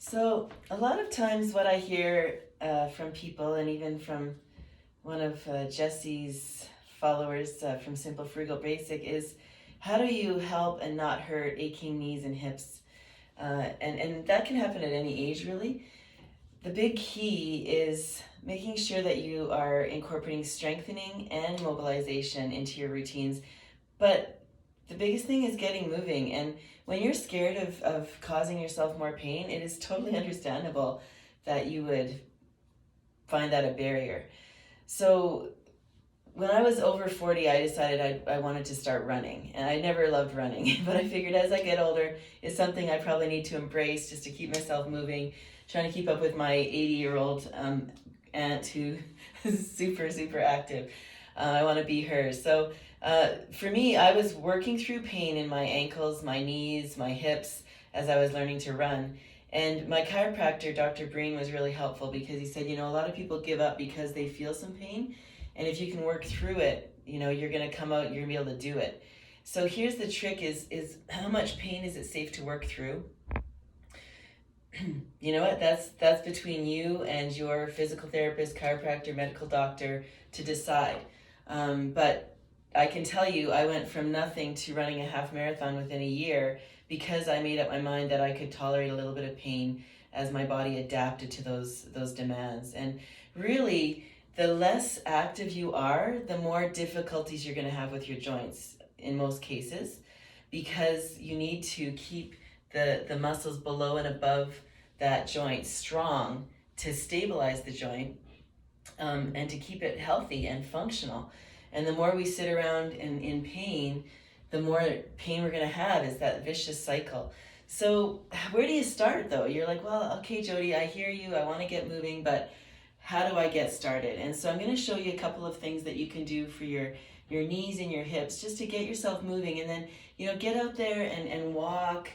So, a lot of times, what I hear from people, and even from one of Jesse's followers from Simple Frugal Basic, is how do you help and not hurt aching knees and hips? And that can happen at any age, really. The big key is making sure that you are incorporating strengthening and mobilization into your routines. But the biggest thing is getting moving. And when you're scared of causing yourself more pain, it is totally understandable that you would find that a barrier. So when I was over 40, I decided I wanted to start running. And I never loved running, but I figured as I get older, it's something I probably need to embrace just to keep myself moving, trying to keep up with my 80-year-old aunt who is super, super active. I want to be her. So for me, I was working through pain in my ankles, my knees, my hips as I was learning to run. And my chiropractor, Dr. Breen, was really helpful because he said, a lot of people give up because they feel some pain. And if you can work through it, you're going to come out and you're going to be able to do it. So here's the trick is how much pain is it safe to work through? You know what? That's between you and your physical therapist, chiropractor, medical doctor to decide. But I can tell you, I went from nothing to running a half marathon within a year because I made up my mind that I could tolerate a little bit of pain as my body adapted to those demands. And really, the less active you are, the more difficulties you're going to have with your joints in most cases, because you need to keep the muscles below and above that joint strong to stabilize the joint, and to keep it healthy and functional. And the more we sit around in pain, the more pain we're going to have. Is that vicious cycle. So where do you start though? You're like, well, okay, Jody, I hear you. I want to get moving, but how do I get started? And so I'm going to show you a couple of things that you can do for your knees and your hips just to get yourself moving. And then, get out there and walk.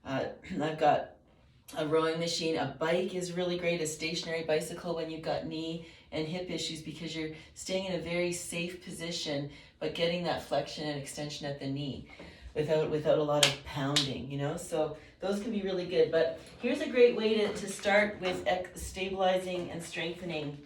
I've got a rowing machine. A bike is really great, a stationary bicycle when you've got knee and hip issues, because you're staying in a very safe position but getting that flexion and extension at the knee without a lot of pounding, so those can be really good. But here's a great way to start with stabilizing and strengthening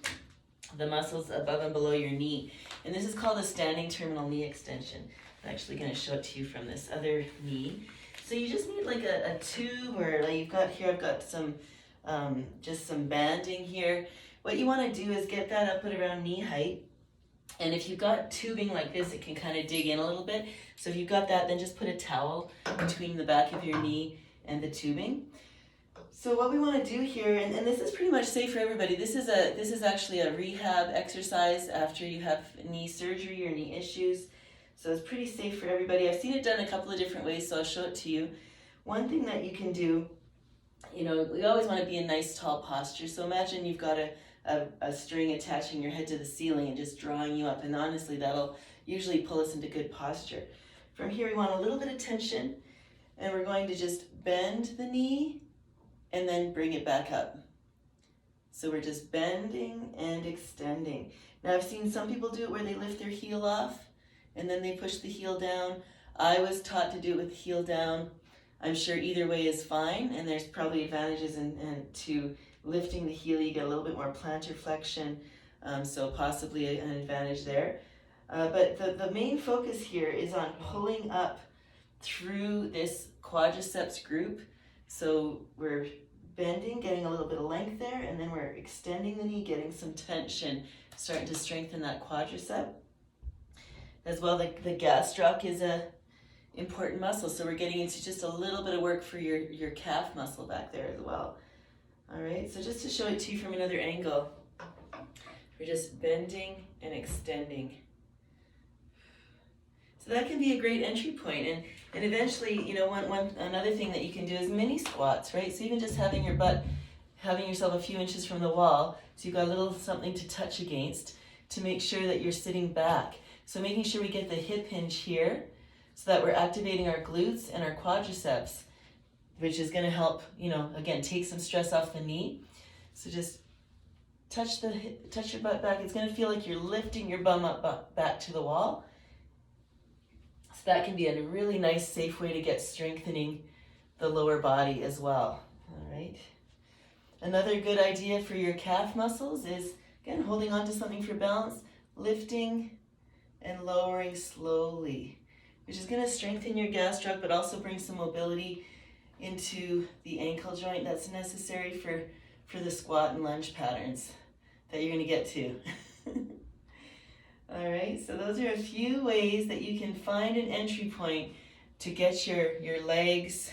the muscles above and below your knee. And this is called a standing terminal knee extension. I'm actually going to show it to you from this other knee. So you just need like a tube, or like you've got here, I've got some just some banding here. What you want to do is get that up at around knee height. And if you've got tubing like this, it can kind of dig in a little bit. So if you've got that, then just put a towel between the back of your knee and the tubing. So what we want to do here, and this is pretty much safe for everybody. This is actually a rehab exercise after you have knee surgery or knee issues. So it's pretty safe for everybody. I've seen it done a couple of different ways, so I'll show it to you. One thing that you can do, we always want to be in nice tall posture. So imagine you've got a string attaching your head to the ceiling and just drawing you up. And honestly, that'll usually pull us into good posture. From here, we want a little bit of tension, and we're going to just bend the knee and then bring it back up. So we're just bending and extending. Now I've seen some people do it where they lift their heel off and then they push the heel down. I was taught to do it with the heel down. I'm sure either way is fine, and there's probably advantages to lifting the heel. You get a little bit more plantar flexion, so possibly an advantage there. But the main focus here is on pulling up through this quadriceps group. So we're bending, getting a little bit of length there, and then we're extending the knee, getting some tension, starting to strengthen that quadricep. As well, the gastroc is a important muscle, so we're getting into just a little bit of work for your calf muscle back there as well. All right, so just to show it to you from another angle, we're just bending and extending. So that can be a great entry point, and eventually, another thing that you can do is mini squats, right? So even just having yourself a few inches from the wall, so you've got a little something to touch against to make sure that you're sitting back. So making sure we get the hip hinge here, so that we're activating our glutes and our quadriceps, which is going to help, again, take some stress off the knee. So just touch your butt back. It's going to feel like you're lifting your bum up back to the wall. So that can be a really nice, safe way to get strengthening the lower body as well. All right. Another good idea for your calf muscles is, again, holding on to something for balance, lifting and lowering slowly, which is going to strengthen your gastroc but also bring some mobility into the ankle joint that's necessary for the squat and lunge patterns that you're going to get to. All right, so those are a few ways that you can find an entry point to get your legs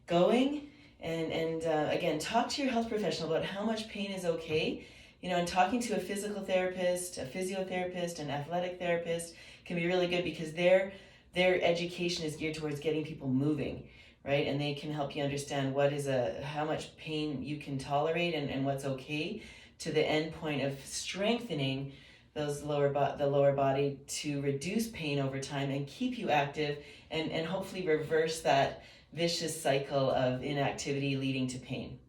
going. And again, talk to your health professional about how much pain is okay. You know, and talking to a physical therapist, a physiotherapist, an athletic therapist can be really good because their education is geared towards getting people moving, right? And they can help you understand how much pain you can tolerate and what's okay, to the end point of strengthening the lower body to reduce pain over time and keep you active and hopefully reverse that vicious cycle of inactivity leading to pain.